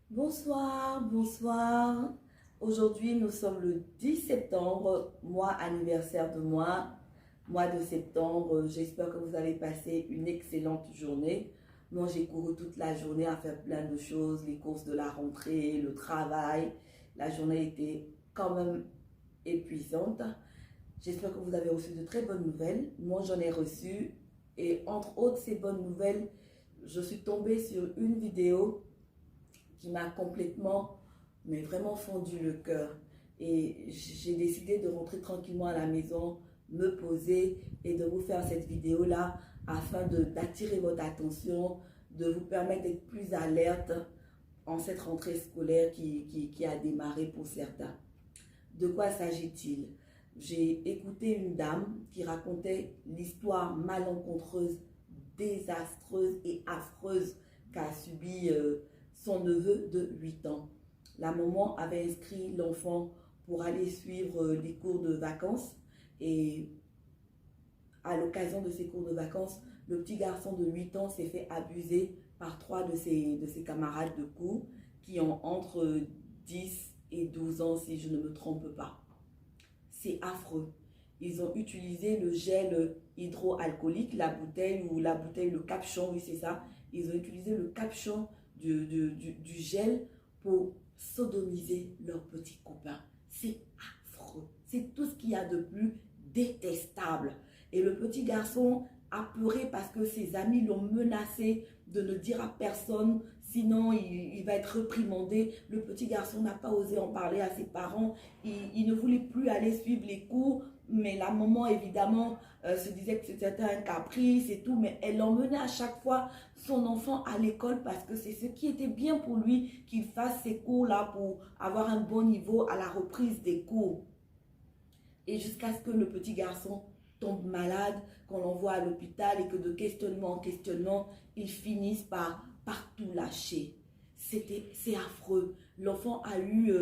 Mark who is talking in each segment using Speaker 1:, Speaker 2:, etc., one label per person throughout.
Speaker 1: Bonsoir, bonsoir. Aujourd'hui, nous sommes le 10 septembre, mois anniversaire de mois de septembre. J'espère que vous avez passé une excellente journée. Moi, j'ai couru toute la journée à faire plein de choses, les courses de la rentrée, le travail. La journée était quand même épuisante. J'espère que vous avez reçu de très bonnes nouvelles. Moi, j'en ai reçu. Et entre autres, ces bonnes nouvelles, je suis tombée sur une vidéo qui m'a complètement, mais vraiment fondu le cœur. Et j'ai décidé de rentrer tranquillement à la maison, me poser et de vous faire cette vidéo-là afin d'attirer votre attention, de vous permettre d'être plus alerte en cette rentrée scolaire qui a démarré pour certains. De quoi s'agit-il? J'ai écouté une dame qui racontait l'histoire malencontreuse, désastreuse et affreuse qu'a subie son neveu de 8 ans. La maman avait inscrit l'enfant pour aller suivre des cours de vacances et à l'occasion de ces cours de vacances, le petit garçon de 8 ans s'est fait abuser par 3 de ses camarades de cours qui ont entre 10 et 12 ans si je ne me trompe pas. C'est affreux. Ils ont utilisé le gel hydroalcoolique, la bouteille, le capuchon, oui c'est ça. Ils ont utilisé le capuchon du gel pour sodomiser leurs petits copains. C'est affreux. C'est tout ce qu'il y a de plus détestable. Et le petit garçon a pleuré parce que ses amis l'ont menacé de ne dire à personne, sinon il va être reprimandé. Le petit garçon n'a pas osé en parler à ses parents. Il ne voulait plus aller suivre les cours, mais la maman évidemment se disait que c'était un caprice et tout, mais elle emmenait à chaque fois son enfant à l'école parce que c'est ce qui était bien pour lui qu'il fasse ces cours-là pour avoir un bon niveau à la reprise des cours. Et jusqu'à ce que le petit garçon tombe malade, qu'on l'envoie à l'hôpital et que de questionnement en questionnement, ils finissent par tout lâcher. C'est affreux. L'enfant a eu,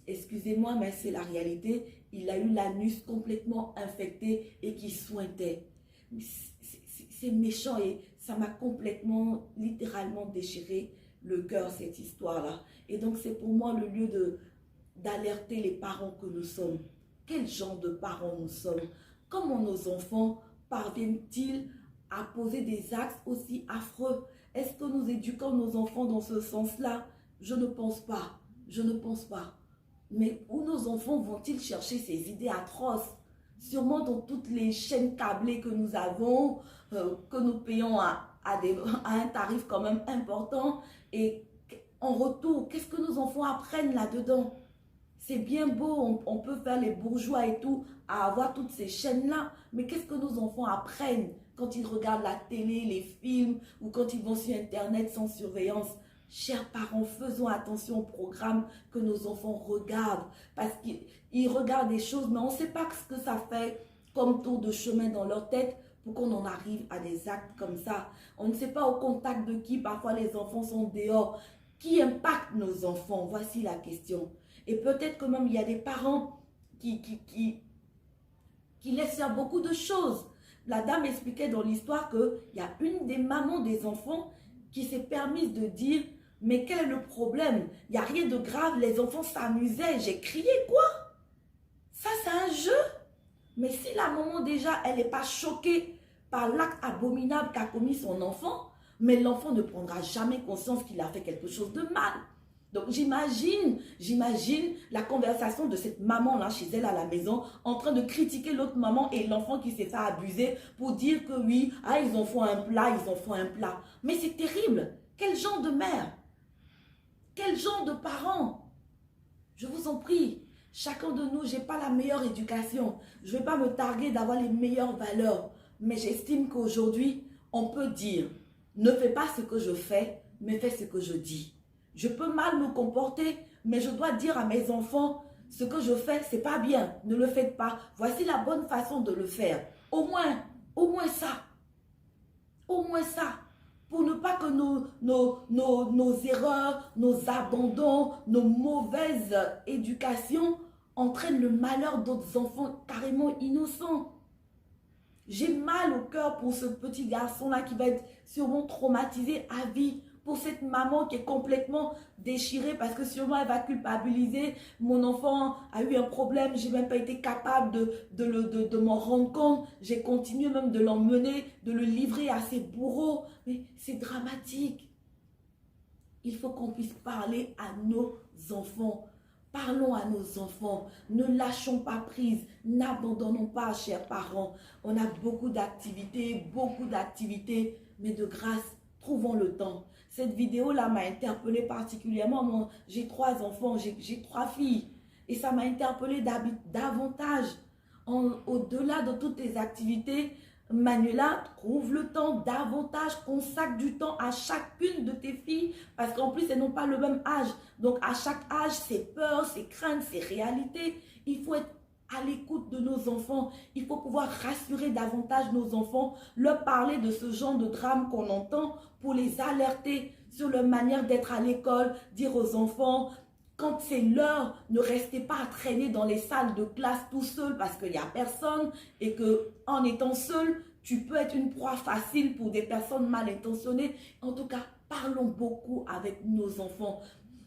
Speaker 1: excusez-moi, mais c'est la réalité, il a eu l'anus complètement infecté et qui suintait. C'est méchant et ça m'a complètement, littéralement déchiré le cœur, cette histoire-là. Et donc, c'est pour moi le lieu d'alerter les parents que nous sommes. Quel genre de parents nous sommes? Comment nos enfants parviennent-ils à poser des actes aussi affreux? Est-ce que nous éduquons nos enfants dans ce sens-là? Je ne pense pas. Je ne pense pas. Mais où nos enfants vont-ils chercher ces idées atroces? Sûrement dans toutes les chaînes câblées que nous avons, que nous payons à un tarif quand même important. Et en retour, qu'est-ce que nos enfants apprennent là-dedans? C'est bien beau, on peut faire les bourgeois et tout, à avoir toutes ces chaînes-là. Mais qu'est-ce que nos enfants apprennent quand ils regardent la télé, les films, ou quand ils vont sur Internet sans surveillance? Chers parents, faisons attention au programme que nos enfants regardent. Parce qu'ils regardent des choses, mais on ne sait pas ce que ça fait comme tour de chemin dans leur tête pour qu'on en arrive à des actes comme ça. On ne sait pas au contact de qui, parfois les enfants sont dehors. Qui impacte nos enfants? Voici la question. Et peut-être que même il y a des parents qui laissent faire beaucoup de choses. La dame expliquait dans l'histoire qu'il y a une des mamans des enfants qui s'est permise de dire « Mais quel est le problème? Il n'y a rien de grave, les enfants s'amusaient. » J'ai crié « Quoi? Ça c'est un jeu ?» Mais si la maman déjà, elle n'est pas choquée par l'acte abominable qu'a commis son enfant, mais l'enfant ne prendra jamais conscience qu'il a fait quelque chose de mal. Donc j'imagine la conversation de cette maman-là chez elle à la maison en train de critiquer l'autre maman et l'enfant qui s'est fait abuser pour dire que oui, ah, ils en font un plat, ils en font un plat. Mais c'est terrible. Quel genre de mère? Quel genre de parent? Je vous en prie, chacun de nous, je n'ai pas la meilleure éducation. Je ne vais pas me targuer d'avoir les meilleures valeurs. Mais j'estime qu'aujourd'hui, on peut dire, ne fais pas ce que je fais, mais fais ce que je dis. Je peux mal me comporter, mais je dois dire à mes enfants, ce que je fais, c'est pas bien, ne le faites pas. Voici la bonne façon de le faire. Au moins ça. Au moins ça. Pour ne pas que nos erreurs, nos abandons, nos mauvaises éducations entraînent le malheur d'autres enfants carrément innocents. J'ai mal au cœur pour ce petit garçon-là qui va être sûrement traumatisé à vie pour cette maman qui est complètement déchirée parce que sûrement elle va culpabiliser. Mon enfant a eu un problème, j'ai même pas été capable de m'en rendre compte. J'ai continué même de l'emmener, de le livrer à ses bourreaux. Mais c'est dramatique. Il faut qu'on puisse parler à nos enfants. Parlons à nos enfants. Ne lâchons pas prise. N'abandonnons pas, chers parents. On a beaucoup d'activités, mais de grâce, trouvons le temps. Cette vidéo-là m'a interpellée particulièrement. Moi, j'ai 3 enfants, j'ai 3 filles. Et ça m'a interpellée davantage. Au-delà de toutes les activités, Manuela, trouve le temps davantage, consacre du temps à chacune de tes filles, parce qu'en plus, elles n'ont pas le même âge. Donc, à chaque âge, ses peurs, ses craintes, ses réalités. Il faut être à l'écoute de nos enfants. Il faut pouvoir rassurer davantage nos enfants, leur parler de ce genre de drame qu'on entend pour les alerter sur leur manière d'être à l'école, dire aux enfants, quand c'est l'heure, ne restez pas à traîner dans les salles de classe tout seul parce qu'il n'y a personne et qu'en étant seul, tu peux être une proie facile pour des personnes mal intentionnées. En tout cas, parlons beaucoup avec nos enfants.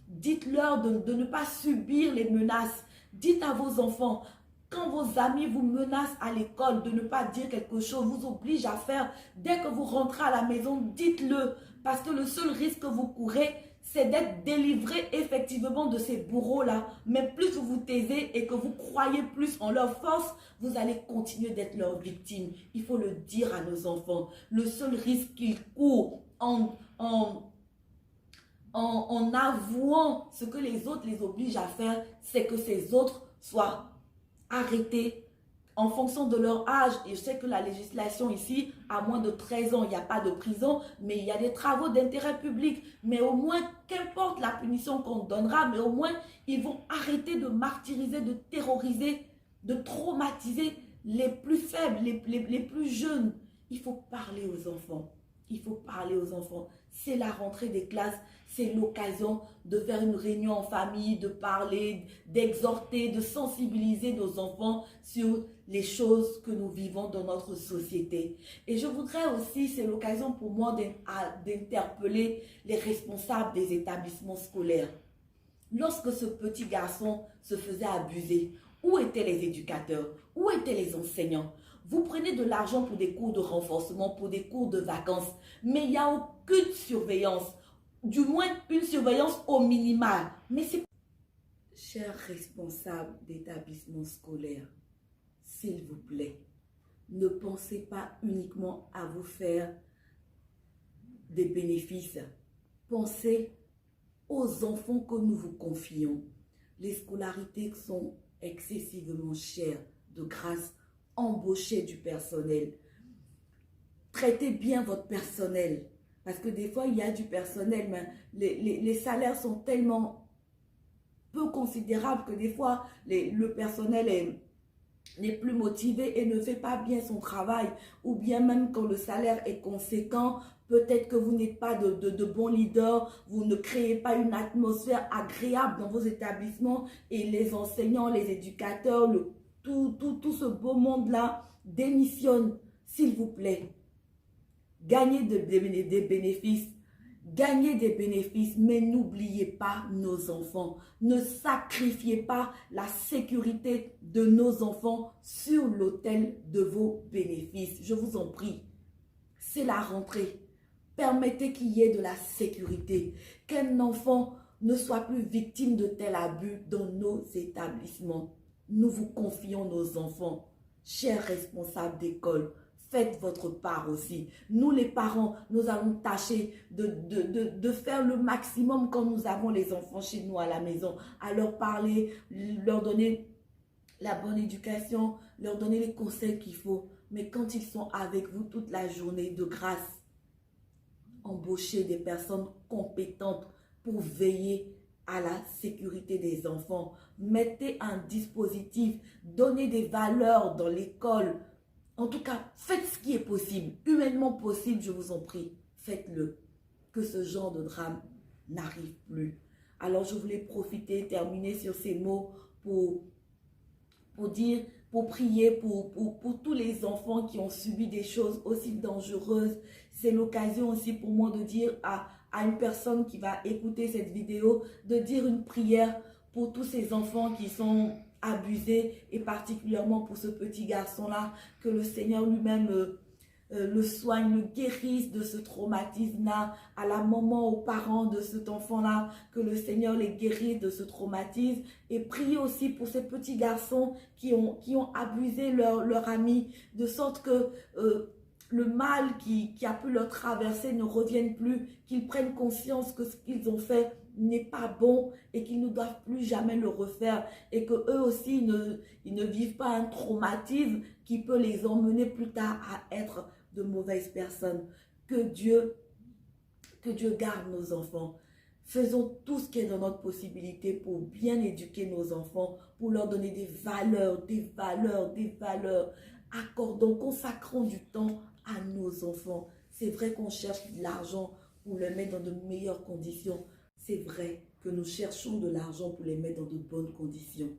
Speaker 1: Dites-leur de ne pas subir les menaces. Dites à vos enfants, quand vos amis vous menacent à l'école de ne pas dire quelque chose, vous oblige à faire, dès que vous rentrez à la maison, dites-le. Parce que le seul risque que vous courez, c'est d'être délivré effectivement de ces bourreaux-là. Mais plus vous vous taisez et que vous croyez plus en leur force, vous allez continuer d'être leur victime. Il faut le dire à nos enfants. Le seul risque qu'ils courent en avouant ce que les autres les obligent à faire, c'est que ces autres soient arrêtés en fonction de leur âge. Et je sais que la législation ici, à moins de 13 ans, il n'y a pas de prison, mais il y a des travaux d'intérêt public. Mais au moins, qu'importe la punition qu'on donnera, mais au moins, ils vont arrêter de martyriser, de terroriser, de traumatiser les plus faibles, les plus jeunes. Il faut parler aux enfants. Il faut parler aux enfants. C'est la rentrée des classes, c'est l'occasion de faire une réunion en famille, de parler, d'exhorter, de sensibiliser nos enfants sur les choses que nous vivons dans notre société. Et je voudrais aussi, c'est l'occasion pour moi d'interpeller les responsables des établissements scolaires. Lorsque ce petit garçon se faisait abuser, où étaient les éducateurs? Où étaient les enseignants? Vous prenez de l'argent pour des cours de renforcement, pour des cours de vacances, mais il n'y a aucune surveillance. Du moins, une surveillance au minimal. Mais c'est... Chers responsables d'établissements scolaires, s'il vous plaît, ne pensez pas uniquement à vous faire des bénéfices. Pensez aux enfants que nous vous confions. Les scolarités sont excessivement chères. De grâce, embauchez du personnel. Traitez bien votre personnel. Parce que des fois, il y a du personnel, mais les salaires sont tellement peu considérables que des fois, le personnel n'est plus motivé et ne fait pas bien son travail. Ou bien même quand le salaire est conséquent, peut-être que vous n'êtes pas de bons leaders, vous ne créez pas une atmosphère agréable dans vos établissements et les enseignants, les éducateurs, tout ce beau monde-là démissionne, s'il vous plaît. Gagnez des bénéfices, mais n'oubliez pas nos enfants. Ne sacrifiez pas la sécurité de nos enfants sur l'autel de vos bénéfices. Je vous en prie, c'est la rentrée. Permettez qu'il y ait de la sécurité, qu'un enfant ne soit plus victime de tel abus dans nos établissements. Nous vous confions nos enfants, chers responsables d'école. Faites votre part aussi. Nous les parents, nous allons tâcher de faire le maximum quand nous avons les enfants chez nous à la maison, à leur parler, leur donner la bonne éducation, leur donner les conseils qu'il faut. Mais quand ils sont avec vous toute la journée, de grâce, embauchez des personnes compétentes pour veiller à la sécurité des enfants. Mettez un dispositif, donnez des valeurs dans l'école. En tout cas, faites ce qui est possible, humainement possible, je vous en prie. Faites-le, que ce genre de drame n'arrive plus. Alors, je voulais profiter, terminer sur ces mots pour prier pour tous les enfants qui ont subi des choses aussi dangereuses. C'est l'occasion aussi pour moi de dire à à une personne qui va écouter cette vidéo de dire une prière pour tous ces enfants qui sont abusés et particulièrement pour ce petit garçon-là, que le Seigneur lui-même le soigne, le guérisse de ce traumatisme-là, à la maman, aux parents de cet enfant-là, que le Seigneur les guérisse de ce traumatisme, et priez aussi pour ces petits garçons qui ont abusé leur ami, de sorte que le mal qui a pu leur traverser ne revienne plus, qu'ils prennent conscience que ce qu'ils ont fait n'est pas bon et qu'ils ne doivent plus jamais le refaire, et que eux aussi ils ne vivent pas un traumatisme qui peut les emmener plus tard à être de mauvaises personnes. Que Dieu garde nos enfants. Faisons tout ce qui est dans notre possibilité pour bien éduquer nos enfants, pour leur donner des valeurs, des valeurs, des valeurs. Accordons, consacrons du temps à nos enfants. C'est vrai qu'on cherche de l'argent pour les mettre dans de meilleures conditions. C'est vrai que nous cherchons de l'argent pour les mettre dans de bonnes conditions.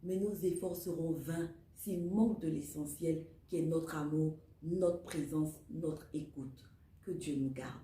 Speaker 1: Mais nos efforts seront vains s'ils manquent de l'essentiel qui est notre amour, notre présence, notre écoute. Que Dieu nous garde.